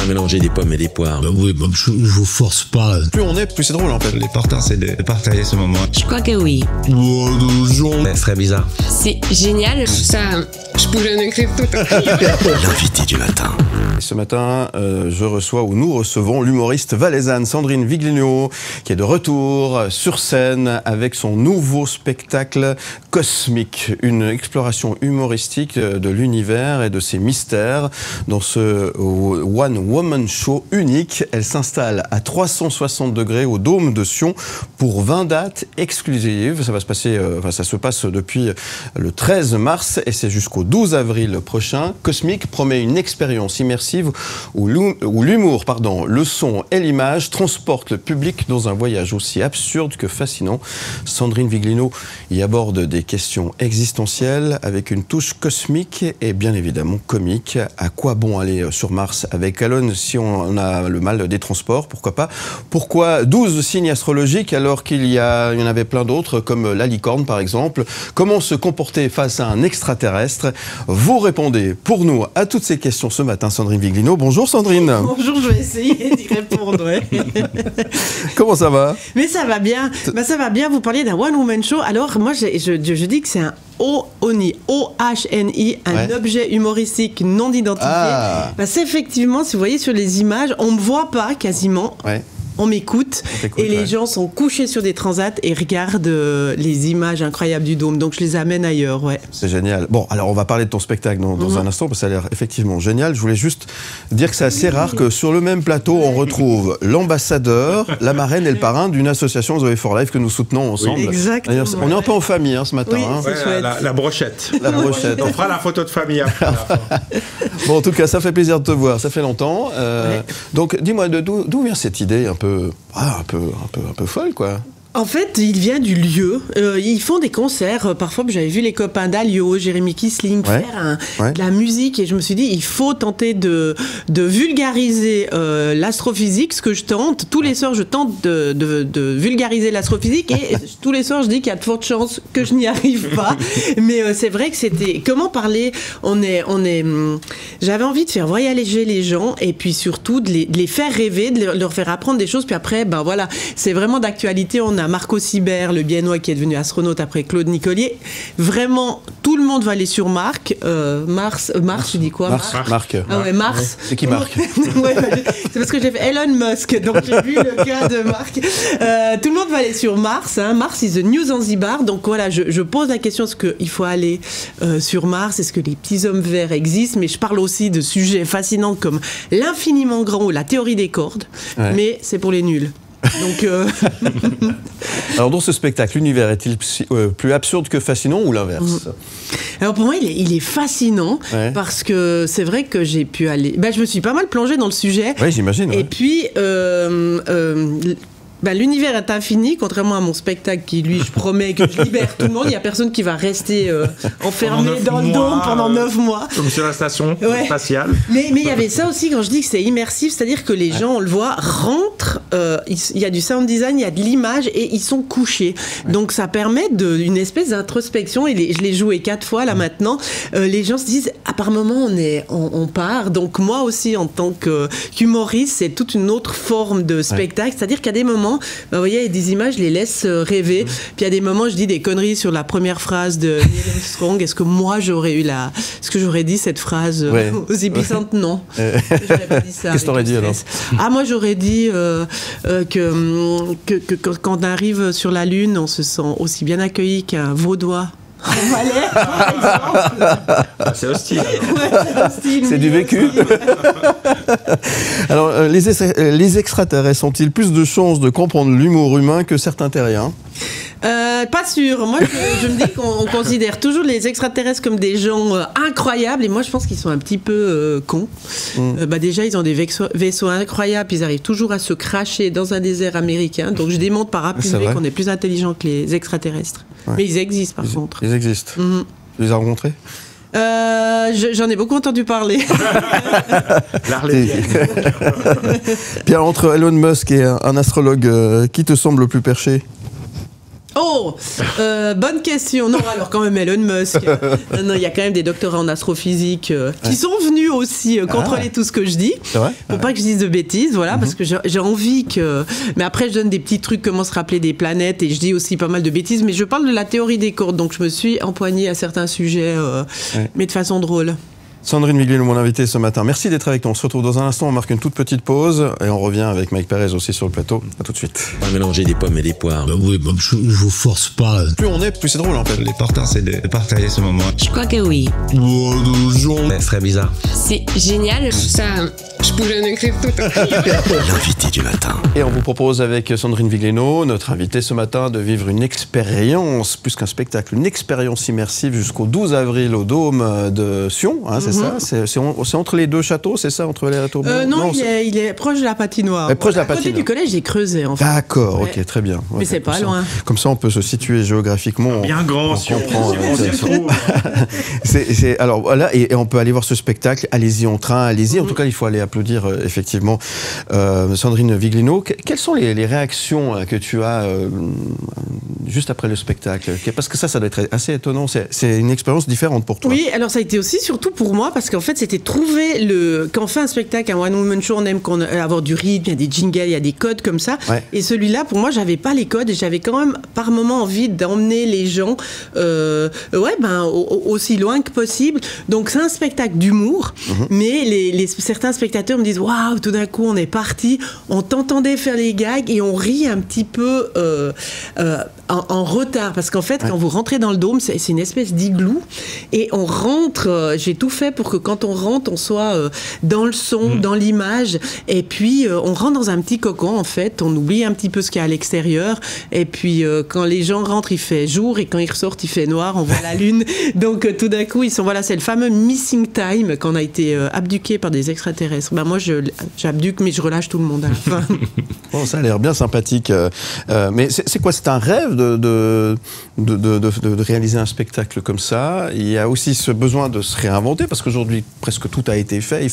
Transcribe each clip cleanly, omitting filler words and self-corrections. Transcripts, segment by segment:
pas mélanger des pommes et des poires. Bah oui, bah je vous force pas. Plus on est, plus c'est drôle en fait. L'important c'est de partager ce moment. Je crois que oui. C'est très bizarre. C'est génial. Ça, je pourrais en écrire tout. L'invité du matin. Ce matin, nous recevons l'humoriste valaisanne Sandrine Viglino, qui est de retour sur scène avec son nouveau spectacle Cosmique, une exploration humoristique de l'univers et de ses mystères. Dans ce One Woman Show unique, elle s'installe à 360 degrés au Dôme de Sion pour 20 dates exclusives. Ça se passe depuis le 13 mars et c'est jusqu'au 12 avril prochain. Cosmique promet une expérience immersive où l'humour, le son et l'image transportent le public dans un voyage aussi absurde que fascinant. Sandrine Viglino y aborde des questions existentielles avec une touche cosmique et bien évidemment comique. À quoi bon aller sur Mars avec Elon si on a le mal des transports? Pourquoi pas? Pourquoi 12 signes astrologiques alors qu'il y en avait plein d'autres comme la licorne par exemple? Comment se comporter face à un extraterrestre? Vous répondez pour nous à toutes ces questions ce matin, Sandrine Viglino. Bonjour Sandrine. Bonjour, je vais essayer d'y répondre. Ouais. Comment ça va? Mais ça va bien. Ça va bien. Vous parliez d'un One Woman Show. Alors moi, je dis que c'est un OHNI, un objet humoristique non identifié. Parce qu'effectivement, si vous voyez sur les images, on ne me voit pas quasiment. Ouais. On m'écoute et les gens sont couchés sur des transats et regardent les images incroyables du dôme. Donc je les amène ailleurs, ouais. C'est génial. Bon, alors on va parler de ton spectacle dans un instant parce que ça a l'air effectivement génial. Je voulais juste dire que c'est assez rare que sur le même plateau on retrouve l'ambassadeur, la marraine et le parrain d'une association Zoé for Life que nous soutenons ensemble. Oui, exactement. D'ailleurs, on est un peu en famille ce matin. Oui, c'est chouette. La brochette. La brochette. On fera la photo de famille après. Bon, en tout cas, ça fait plaisir de te voir. Ça fait longtemps. Donc, dis-moi, d'où vient cette idée un peu folle, quoi? En fait, il vient du lieu. Ils font des concerts. Parfois, j'avais vu les copains d'Alio, Jérémy Kissling faire de la musique et je me suis dit, il faut tenter de vulgariser l'astrophysique, ce que je tente. Tous les soirs, je tente de vulgariser l'astrophysique et tous les soirs, je dis qu'il y a de fortes chances que je n'y arrive pas. Mais c'est vrai que c'était... Comment parler? J'avais envie de faire voyager les gens et puis surtout de les faire rêver, de leur faire apprendre des choses. Puis après, c'est vraiment d'actualité. On a Marco Sibert, le biennois qui est devenu astronaute après Claude Nicolier. Vraiment, tout le monde va aller sur Mars, tu dis quoi? Marc. Ah ouais, Mars. C'est qui Marc? C'est parce que j'ai fait Elon Musk, donc j'ai vu le cas de Marc. Tout le monde va aller sur Mars. Mars is the new Zanzibar. Donc voilà, je pose la question, est-ce qu'il faut aller sur Mars? Est-ce que les petits hommes verts existent? Mais je parle aussi de sujets fascinants comme l'infiniment grand ou la théorie des cordes. Mais c'est pour les nuls. Donc Alors dans ce spectacle, l'univers est-il plus absurde que fascinant ou l'inverse? Alors pour moi, il est fascinant parce que c'est vrai que j'ai pu aller... je me suis pas mal plongée dans le sujet. Oui, j'imagine. Et puis... l'univers est infini, contrairement à mon spectacle qui, lui, je promets que je libère tout le monde. Il n'y a personne qui va rester enfermé dans le dôme pendant 9 mois. Comme sur la station spatiale. Mais il y avait ça aussi quand je dis que c'est immersif, c'est-à-dire que les gens, on le voit, rentrent, il y a du sound design, il y a de l'image et ils sont couchés. Donc ça permet une espèce d'introspection et je l'ai joué 4 fois là maintenant. Les gens se disent, par moment on part. Donc moi aussi, en tant qu'humoriste, c'est toute une autre forme de spectacle. C'est-à-dire qu'à des moments, vous voyez, il y a des images, je les laisse rêver. Puis il y a des moments, je dis des conneries sur la première phrase de Neil Armstrong. Est-ce que moi, est-ce que j'aurais dit cette phrase aussi puissante? Non. J'aurais pas dit ça. Qu'est-ce que t'aurais dit alors? Moi, j'aurais dit que quand on arrive sur la Lune, on se sent aussi bien accueilli qu'un vaudois. Valais, par exemple. C'est hostile. C'est du vécu. Alors, les extraterrestres ont-ils plus de chances de comprendre l'humour humain que certains terriens? Pas sûr. Moi, je me dis qu'on considère toujours les extraterrestres comme des gens incroyables et moi, je pense qu'ils sont un petit peu cons. Déjà, ils ont des vaisseaux incroyables, ils arrivent toujours à se cracher dans un désert américain. Donc, je démontre par A plus B qu'on est plus intelligent que les extraterrestres. Mais ils existent, par contre. Ils existent. Tu les as rencontrés? J'en ai beaucoup entendu parler. Pierre, entre Elon Musk et un astrologue, qui te semble le plus perché? Oh, bonne question. Non, alors quand même Elon Musk. Non, il y a quand même des doctorats en astrophysique qui sont venus aussi contrôler tout ce que je dis. C'est vrai? Pour pas que je dise de bêtises, voilà, parce que j'ai envie que... Mais après, je donne des petits trucs, comment se rappeler des planètes, et je dis aussi pas mal de bêtises, mais je parle de la théorie des cordes, donc je me suis empoignée à certains sujets, mais de façon drôle. Sandrine Vigleno, mon invitée ce matin. Merci d'être avec nous. On se retrouve dans un instant. On marque une toute petite pause et on revient avec Mike Perez aussi sur le plateau. À tout de suite. Pas mélanger des pommes et des poires. Oui, je vous force pas. Plus on est, plus c'est drôle en fait. L'important, c'est de partager ce moment. Je crois que oui. Ce serait bizarre. C'est génial. Ça, je pourrais en écrire tout. L'invité du matin. Et on vous propose avec Sandrine Vigleno, notre invitée ce matin, de vivre une expérience, plus qu'un spectacle, une expérience immersive jusqu'au 12 avril au Dôme de Sion, hein, c'est ça? C'est entre les deux châteaux, c'est ça? Entre les châteaux Non, il est proche de la patinoire. Proche de la à côté patinoire. du collège des Creusets, en fait. D'accord, Ouais. ok, très bien. Mais c'est pas loin. Comme ça, on peut se situer géographiquement. Bien grand, on si on comprend. s'y retrouve. Alors voilà, et on peut aller voir ce spectacle. Allez-y en train, allez-y. En tout cas, il faut aller applaudir effectivement Sandrine Vigleno. Quelles sont les réactions que tu as juste après le spectacle? Parce que ça doit être assez étonnant. C'est une expérience différente pour toi. Oui, alors ça a été aussi surtout pour moi, parce qu'en fait, c'était trouver quand on fait un spectacle, un one-woman show, on aime avoir du rythme, il y a des jingles, il y a des codes comme ça. Ouais. Et celui-là, pour moi, j'avais pas les codes et j'avais quand même par moment envie d'emmener les gens aussi loin que possible. Donc c'est un spectacle d'humour, mais certains spectateurs me disent waouh, tout d'un coup on est parti, on t'entendait faire les gags et on rit un petit peu en retard, parce qu'en fait quand vous rentrez dans le Dôme, c'est une espèce d'igloo et on rentre, j'ai tout fait pour que quand on rentre, on soit dans le son, dans l'image, et puis on rentre dans un petit cocon en fait, on oublie un petit peu ce qu'il y a à l'extérieur, et puis quand les gens rentrent, il fait jour, et quand ils ressortent, il fait noir, on voit la lune, donc tout d'un coup, c'est le fameux missing time, quand on a été abduqué par des extraterrestres. Moi, j'abduque, mais je relâche tout le monde à la fin. Bon, ça a l'air bien sympathique. Mais c'est quoi? C'est un rêve de réaliser un spectacle comme ça? Il y a aussi ce besoin de se réinventer, parce qu'aujourd'hui, presque tout a été fait.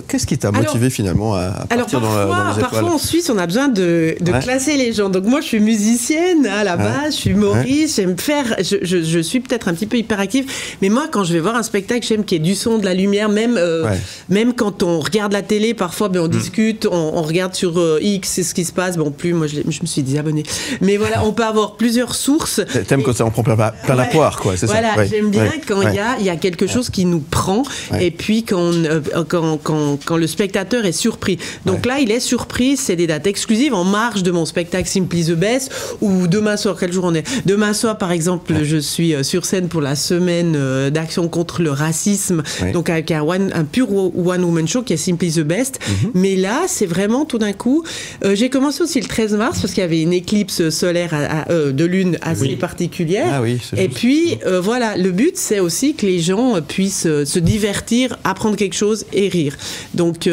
Qu'est-ce qui t'a motivé finalement à partir dans les étoiles? Parfois, en Suisse, on a besoin de classer les gens. Donc moi, je suis musicienne à la base, je suis humoriste, j'aime faire... Je suis peut-être un petit peu hyperactive, mais moi, quand je vais voir un spectacle, j'aime qu'il y ait du son, de la lumière, même quand on regarde la télé, parfois, on discute, on regarde sur X, c'est ce qui se passe. Bon, plus, moi, je me suis désabonnée. Mais voilà, on peut avoir plusieurs sources. T'aimes quand ça en prend plein la poire, quoi, c'est ça? Voilà, j'aime bien quand il y a quelque chose qui nous prend, et puis quand le spectateur est surpris. Donc là, il est surpris, c'est des dates exclusives en marge de mon spectacle Simply the Best, ou demain soir, quel jour on est? Demain soir, par exemple, je suis sur scène pour la semaine d'action contre le racisme, donc avec un pur one-woman show qui est Simply the Best. Mais là, c'est vraiment tout d'un coup, j'ai commencé aussi le 13 mars parce qu'il y avait une éclipse solaire de lune assez particulière. Ah oui, et puis, voilà, le but, c'est aussi que les gens puissent se divertir, apprendre quelque chose et rire. Donc,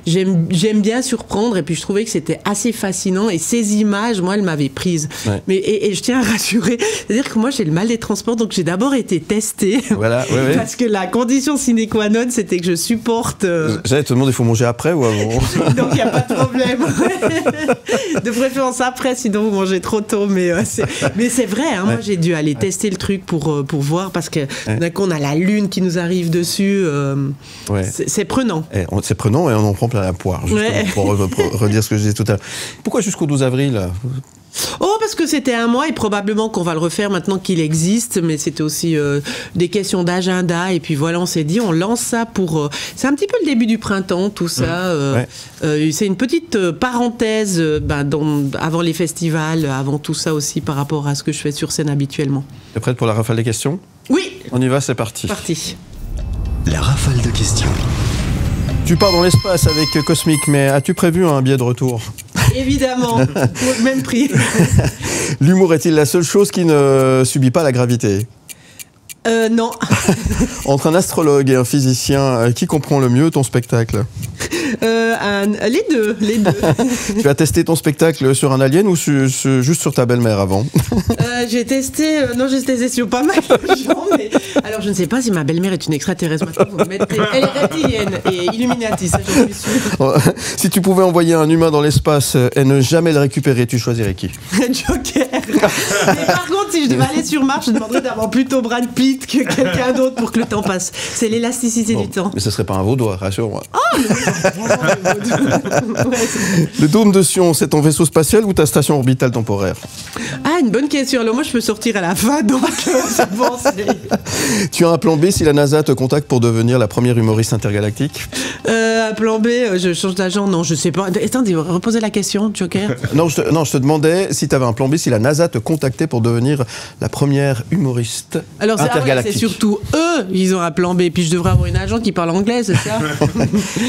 j'aime bien surprendre, et puis je trouvais que c'était assez fascinant, et ces images, moi, elles m'avaient prise. Mais, et je tiens à rassurer, c'est-à-dire que moi, j'ai le mal des transports, donc j'ai d'abord été testée. Voilà, parce que la condition sine qua non, c'était que je supporte... J'allais te demander, il faut manger après ou avant? Donc, il n'y a pas de problème. De préférence après, sinon vous mangez trop tôt. Mais c'est vrai, hein, moi, j'ai dû aller tester le truc pour voir, parce que d'un coup, on a la lune qui nous arrive dessus. C'est prenant. C'est prenant, et on en prend plein la poire, justement, pour redire ce que je disais tout à l'heure. Pourquoi jusqu'au 12 avril? Parce que c'était un mois, et probablement qu'on va le refaire maintenant qu'il existe, mais c'était aussi des questions d'agenda, et puis voilà, on s'est dit, on lance ça pour... c'est un petit peu le début du printemps, tout ça. C'est une petite parenthèse avant les festivals, avant tout ça aussi, par rapport à ce que je fais sur scène habituellement. T'es prête pour la rafale des questions? Oui. On y va, c'est parti. La rafale de questions. Tu pars dans l'espace avec Cosmic, mais as-tu prévu un billet de retour? Évidemment, pour le même prix. L'humour est-il la seule chose qui ne subit pas la gravité? Non. Entre un astrologue et un physicien, qui comprend le mieux ton spectacle? Les deux. Tu vas tester ton spectacle sur un alien ou juste sur ta belle-mère avant? J'ai testé sur pas mal de gens, mais alors je ne sais pas si ma belle-mère est une extraterrestre. Maintenant, vous me mettez... Elle est reptilienne et Illuminati, ça je suis sûre. Si tu pouvais envoyer un humain dans l'espace et ne jamais le récupérer, tu choisirais qui? Joker. Mais par contre, si je devais aller sur Mars, je demanderais d'avoir plutôt Brad Pitt que quelqu'un d'autre pour que le temps passe. C'est l'élasticité du temps. Mais ce serait pas un vaudois, rassure-moi. Oh, Le dôme de Sion, c'est ton vaisseau spatial ou ta station orbitale temporaire? Ah, une bonne question. Alors moi, je peux sortir à la fin, donc c'est bon. Tu as un plan B si la NASA te contacte pour devenir la première humoriste intergalactique? Un plan B, je change d'agent. Non, je sais pas. Attendez, reposez la question, Joker. Non, je te demandais si tu avais un plan B si la NASA te contactait pour devenir la première humoriste intergalactique. C'est surtout eux, ils ont un plan B. Puis je devrais avoir une agent qui parle anglais, c'est ça?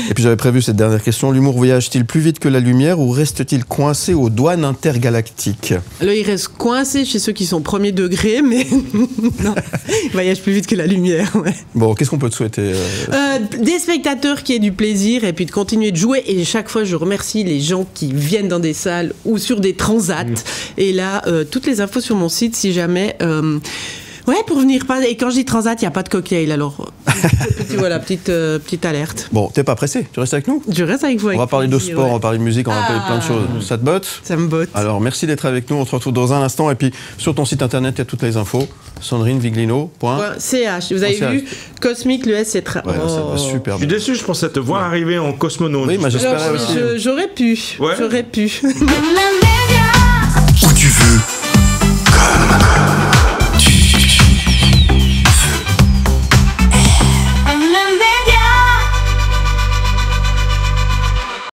Et puis j'avais prévu cette dernière question. L'humour voyage-t-il plus vite que la lumière ou reste-t-il coincé aux douanes intergalactiques? Alors il reste coincé chez ceux qui sont premier degré, mais non, il voyage plus vite que la lumière. Ouais. Bon, qu'est-ce qu'on peut te souhaiter Des spectateurs qui aient du plaisir et puis de continuer de jouer. Et chaque fois, je remercie les gens qui viennent dans des salles ou sur des transats. Et là, toutes les infos sur mon site, si jamais... Ouais, pour venir. Et quand je dis transat, il n'y a pas de cocktail, alors. Voilà, petite alerte. Bon, t'es pas pressé, tu restes avec nous? Je reste avec vous. On va parler de sport, on va parler de musique, on va parler de plein de choses. Ça te botte? Ça me botte. Alors, merci d'être avec nous. On se retrouve dans un instant. Et puis, sur ton site internet, il y a toutes les infos. SandrineViglino.ch. Vous avez vu, Cosmic, le S, c'est très... Ouais, ça va super Je suis bien. déçu, je pensais te voir arriver en cosmonaute. Oui, moi j'espérais aussi. J'aurais pu. Ouais. J'aurais pu.